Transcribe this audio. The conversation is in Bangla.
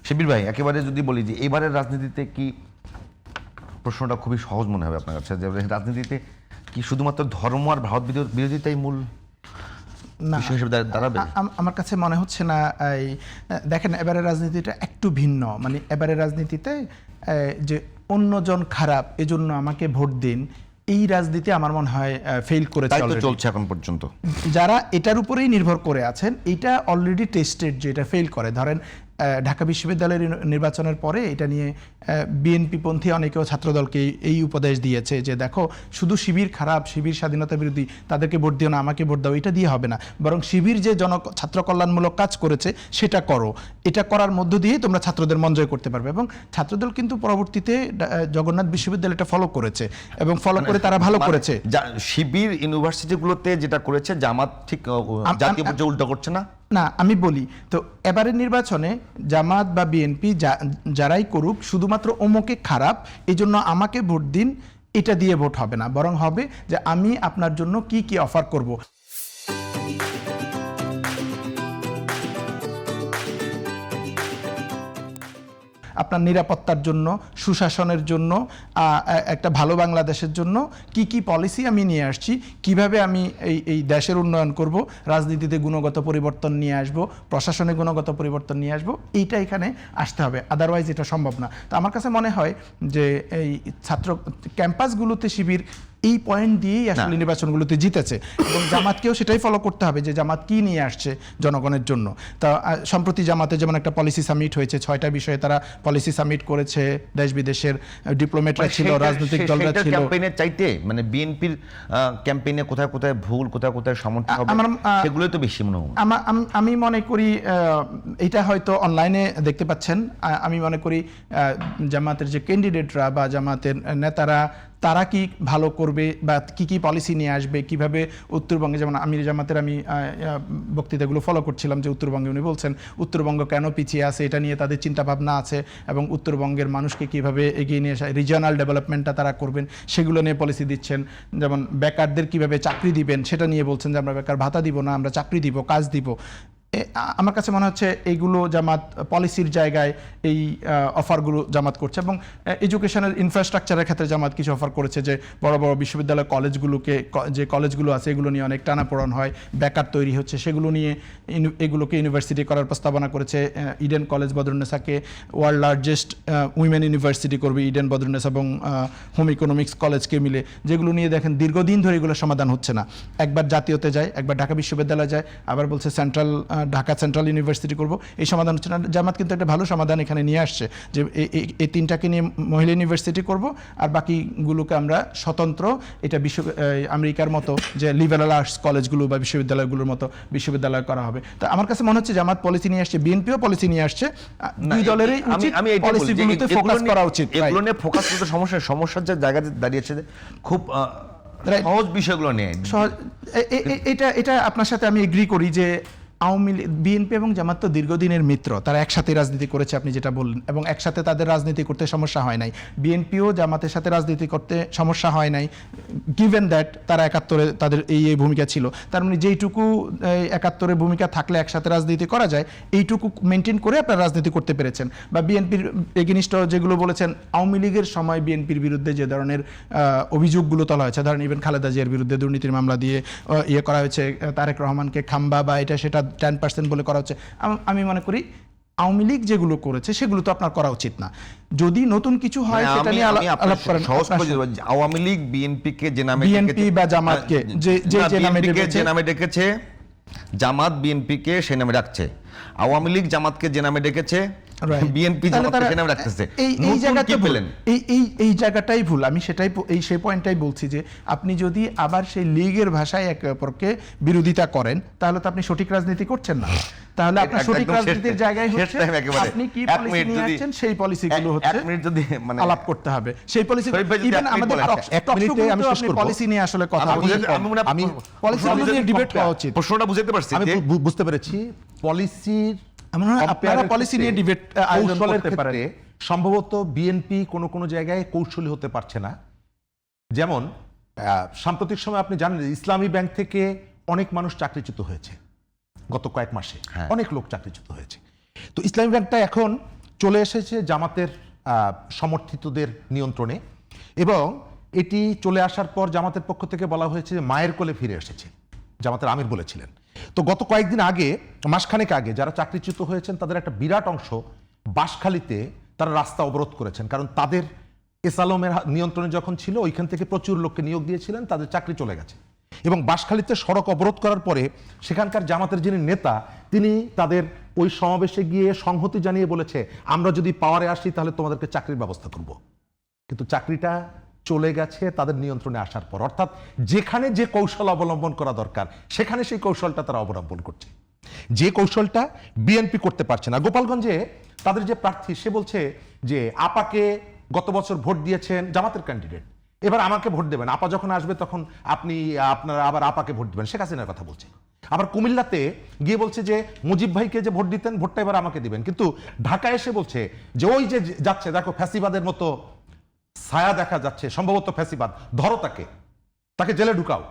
শিবির ভাই, একেবারে যদি বলি যে এবারের রাজনীতিতে কি, প্রশ্নটা খুবই সহজ মনে হবে আপনার কাছে, যে রাজনীতিতে কি শুধুমাত্র ধর্ম আর ভারত বিরোধিতাই মূল না, বিষয় হিসেবে দাঁড়াবে? আমার কাছে মনে হচ্ছে না। এই দেখেন, এবারের রাজনীতিটা একটু ভিন্ন। মানে এবারের রাজনীতিতে যে অন্যজন খারাপ এজন্য আমাকে ভোট দিন, এই রাজনীতি আমার মনে হয় ফেল করেছে তাই তো already। চলছে এখন পর্যন্ত। যারা এটার উপরেই নির্ভর করে আছেন, এটা অলরেডি টেস্টেড যে এটা ফেল করে। ধরেন ঢাকা বিশ্ববিদ্যালয়ের নির্বাচনের পরে এটা নিয়ে বিএনপি পন্থী অনেকেও ছাত্রদলকে এই উপদেশ দিয়েছে যে দেখো, শুধু শিবির খারাপ, শিবির স্বাধীনতা বিরোধী, তাদেরকে ভোট দিও না, আমাকে ভোট দাও, এটা দিয়ে হবে না, বরং শিবির যে ছাত্র কল্যাণমূলক কাজ করেছে সেটা করো। এটা করার মধ্য দিয়ে তোমরা ছাত্রদের মন জয় করতে পারবে। এবং ছাত্রদল কিন্তু পরবর্তীতে জগন্নাথ বিশ্ববিদ্যালয়টা ফলো করেছে এবং ফলো করে তারা ভালো করেছে। শিবির ইউনিভার্সিটিগুলোতে যেটা করেছে জামাত ঠিক জাতীয় পর্যায়ে উল্টো করছে না। না, আমি বলি তো, এবারের নির্বাচনে জামাত বা বিএনপি যারাই করুক, শুধুমাত্র অমুকে খারাপ এই জন্য আমাকে ভোট দিন, এটা দিয়ে ভোট হবে না, বরং হবে যে আমি আপনার জন্য কি কি অফার করব। আপনার নিরাপত্তার জন্য, সুশাসনের জন্য, একটা ভালো বাংলাদেশের জন্য কি কি পলিসি আমি নিয়ে আসছি, কিভাবে আমি এই দেশের উন্নয়ন করব, রাজনীতিতে গুণগত পরিবর্তন নিয়ে আসব, প্রশাসনে গুণগত পরিবর্তন নিয়ে আসব, এইটা এখানে আসতে হবে। আদারওয়াইজ এটা সম্ভব না। তো আমার কাছে মনে হয় যে এই ছাত্র ক্যাম্পাসগুলোতে শিবির এই পয়েন্ট দিয়েই আসলে নির্বাচনগুলোতে জিতেছে, এবং জামাতকেও সেটাই ফলো করতে হবে যে জামাত কি নিয়ে আসছে জনগণের জন্য। তা সম্প্রতি জামাতে যেমন একটা পলিসি সামিট হয়েছে, 6টা বিষয়ে তারা পলিসি সামিট করেছে, দেশ বিদেশের ডিপ্লোমেটরা ছিল, রাজনৈতিক দলরা ছিল। ক্যাম্পেইনের চাইতে মানে বিএনপির ক্যাম্পেইনে কোথায় কোথায় ভুল, কোথায় কোথায় সমর্থন হবে, সেগুলোই তো বেশি মনে হয়। আমি মনে করি এটা হয়তো অনলাইনে দেখতে পাচ্ছেন। আমি মনে করি জামাতের যে ক্যান্ডিডেটরা বা জামাতের নেতারা, তারা কি ভালো করবে বা কি কি পলিসি নিয়ে আসবে, কিভাবে উত্তরবঙ্গে, যেমন আমির জামাতের আমি বক্তৃতাগুলো ফলো করছিলাম, যে উত্তরবঙ্গে উনি বলছেন উত্তরবঙ্গ কেন পিছিয়ে আছে, এটা নিয়ে তাদের চিন্তাভাবনা আছে, এবং উত্তরবঙ্গের মানুষকে কিভাবে এগিয়ে নিয়ে আসা, রিজিওনাল ডেভেলপমেন্টটা তারা করবেন, সেগুলো নিয়ে পলিসি দিচ্ছেন। যেমন বেকারদের কিভাবে চাকরি দিবেন সেটা নিয়ে বলছেন যে আমরা বেকার ভাতা দিব না, আমরা চাকরি দিব, কাজ দিব। আমার কাছে মনে হচ্ছে এইগুলো জামাত পলিসির জায়গায় এই অফারগুলো জামাত করছে। এবং এডুকেশনের ইনফ্রাস্ট্রাকচারের ক্ষেত্রে জামাত কিছু অফার করেছে, যে বড় বড় বিশ্ববিদ্যালয় কলেজগুলোকে, যে কলেজগুলো আছে এগুলো নিয়ে অনেক টানাপোড়েন হয়, বেকার তৈরি হচ্ছে, সেগুলো নিয়ে এগুলোকে ইউনিভার্সিটি করার প্রস্তাবনা করেছে। ইডেন কলেজ বদরুন্নেসাকে ওয়ার্ল্ড লার্জেস্ট উইমেন ইউনিভার্সিটি করবে, ইডেন বদরুন্নেস এবং হোম ইকোনমিক্স কলেজকে মিলে, যেগুলো নিয়ে দেখেন দীর্ঘদিন ধরে এগুলো সমাধান হচ্ছে না। একবার জাতীয়তে যায়, একবার ঢাকা বিশ্ববিদ্যালয়ে যায়, আবার বলছে ঢাকা সেন্ট্রাল ইউনিভার্সিটি করব, এই সমাধান হচ্ছে না। জামাত কিন্তু একটা ভালো সমাধান এখানে নিয়ে আসছে, যে এই 3টাকে নিয়ে মহিলা ইউনিভার্সিটি করব, আর বাকিগুলোকে আমরা স্বতন্ত্র, এটা আমেরিকার মতো যে লিবারাল আর্টস কলেজগুলো বা বিশ্ববিদ্যালয়গুলোর মতো বিশ্ববিদ্যালয় করা হবে। তো আমার কাছে মনে হচ্ছে জামাত পলিসি নিয়ে আসছে, বিএনপিও পলিসি নিয়ে আসছে, দুই দলেরই উচিত পলিসিগুলোতে ফোকাস করা উচিত। এগুলো নিয়ে ফোকাস করতে সমস্যার যে জায়গাতে দাঁড়িয়েছে, খুব সহজ বিষয়গুলো নিয়ে এটা আপনার সাথে আমি এগ্রি করি যে আওয়ামী লীগ, বিএনপি এবং জামাত তো দীর্ঘদিনের মিত্র, তারা একসাথে রাজনীতি করেছে, আপনি যেটা বললেন, এবং একসাথে তাদের রাজনীতি করতে সমস্যা হয় নাই। বিএনপিও জামাতের সাথে রাজনীতি করতে সমস্যা হয় নাই, গিভেন দ্যাট তারা 71-এ তাদের এই ভূমিকা ছিল। তার মানে যেইটুকু 71-এর ভূমিকা থাকলে একসাথে রাজনীতি করা যায়, এইটুকু মেনটেন করে আপনারা রাজনীতি করতে পেরেছেন। বা বিএনপির এগেনিস্ট যেগুলো বলেছেন, আওয়ামী লীগের সময় বিএনপির বিরুদ্ধে যে ধরনের অভিযোগগুলো তোলা হয়েছে, ধরেন ইভেন খালেদা জিয়ার বিরুদ্ধে দুর্নীতির মামলা দিয়ে করা হয়েছে, তারেক রহমানকে খাম্বা বা এটা সেটা 10% বলে করা হচ্ছে, আমি মনে করি আওয়ামী লীগ যেগুলো করেছে সেগুলো তো আপনার করা উচিত না। যদি নতুন কিছু হয় সেটা নিয়ে আলাপ করেন। আওয়ামী লীগ বিএনপিকে যে নামে, বিএনপি বা জামাতকে যে নামে ডেকেছে, জামাত বিএনপিকে সে নামে ডাকছে, আওয়ামী লীগ জামাতকে যে নামে ডেকেছে, বিএনপি জামাতকে নামে রাখতেছে। এই জায়গাটাই ভুল। আমি সেই পয়েন্টটাই বলছি যে আপনি যদি আবার সেই লীগের ভাষায় একে অপরকে বিরোধিতা করেন, তাহলে তো আপনি সঠিক রাজনীতি করছেন না। তাহলে আপনার সঠিক রাজনীতির জায়গায় হচ্ছে আপনি কি পলিসি নিয়ে আসছেন, সেই পলিসিগুলো হচ্ছে আলাপ করতে হবে। সেই পলিসি ইভেন আমাদের পলিসি নিয়ে আসলে কথা বলছি, আমি পলিসিগুলো নিয়ে ডিবেট হওয়া উচিত। প্রশ্নটা বুঝতে পারছি, আমি বুঝতে পেরেছি। পলিসির আপনারা পলিসি নিয়ে ডিবেট আয়োজন করতে পারেন। সম্ভবত বিএনপি কোনো জায়গায় কৌশলী হতে পারছে না। যেমন সাম্প্রতিক সময় আপনি জানেন ইসলামী ব্যাংক থেকে অনেক মানুষ চাকরিচ্যুত হয়েছে গত কয়েক মাসে, অনেক লোক চাকরিচ্যুত হয়েছে। তো ইসলামী ব্যাংকটা এখন চলে এসেছে জামাতের সমর্থিতদের নিয়ন্ত্রণে, এবং এটি চলে আসার পর জামাতের পক্ষ থেকে বলা হয়েছে যে মায়ের কোলে ফিরে এসেছে, জামাতের আমির বলেছিলেন। তো গত কয়েকদিন আগে, মাসখানেক আগে, যারা চাকরিচ্যুত হয়েছেন তাদের একটা বিরাট অংশ বাঁশখালীতে তারা রাস্তা অবরোধ করেছেন, কারণ তাদের এসালমের নিয়ন্ত্রণে যখন ছিল ওইখান থেকে প্রচুর লোককে নিয়োগ দিয়েছিলেন, তাদের চাকরি চলে গেছে। এবং বাঁশখালীতে সড়ক অবরোধ করার পরে সেখানকার জামাতের যিনি নেতা, তিনি তাদের ওই সমাবেশে গিয়ে সংহতি জানিয়ে বলেছে, আমরা যদি পাওয়ারে আসি তাহলে তোমাদেরকে চাকরির ব্যবস্থা করব। কিন্তু চাকরিটা চলে গেছে তাদের নিয়ন্ত্রণে আসার পর। অর্থাৎ যেখানে যে কৌশল অবলম্বন করা দরকার সেখানে সেই কৌশলটা তারা অবলম্বন করছে, যে কৌশলটা বিএনপি করতে পারছে না। গোপালগঞ্জে তাদের যে প্রার্থী, সে বলছে যে আপাকে গত বছর ভোট দিয়েছেন, জামাতের ক্যান্ডিডেট, এবার আমাকে ভোট দেবেন, আপা যখন আসবে তখন আপনারা আবার আপাকে ভোট দিবেন, শেখ হাসিনার কথা বলছে। আবার কুমিল্লাতে গিয়ে বলছে যে মুজিব ভাইকে যে ভোট দিতেন, ভোটটা এবার আমাকে দিবেন। কিন্তু ঢাকায় এসে বলছে যে ওই যে যাচ্ছে, দেখো ফ্যাসিবাদের মতো ছায়া দেখা যাচ্ছে, সম্ভবত ফ্যাসিবাদ, ধরো তাকে জেলে ঢুকাও।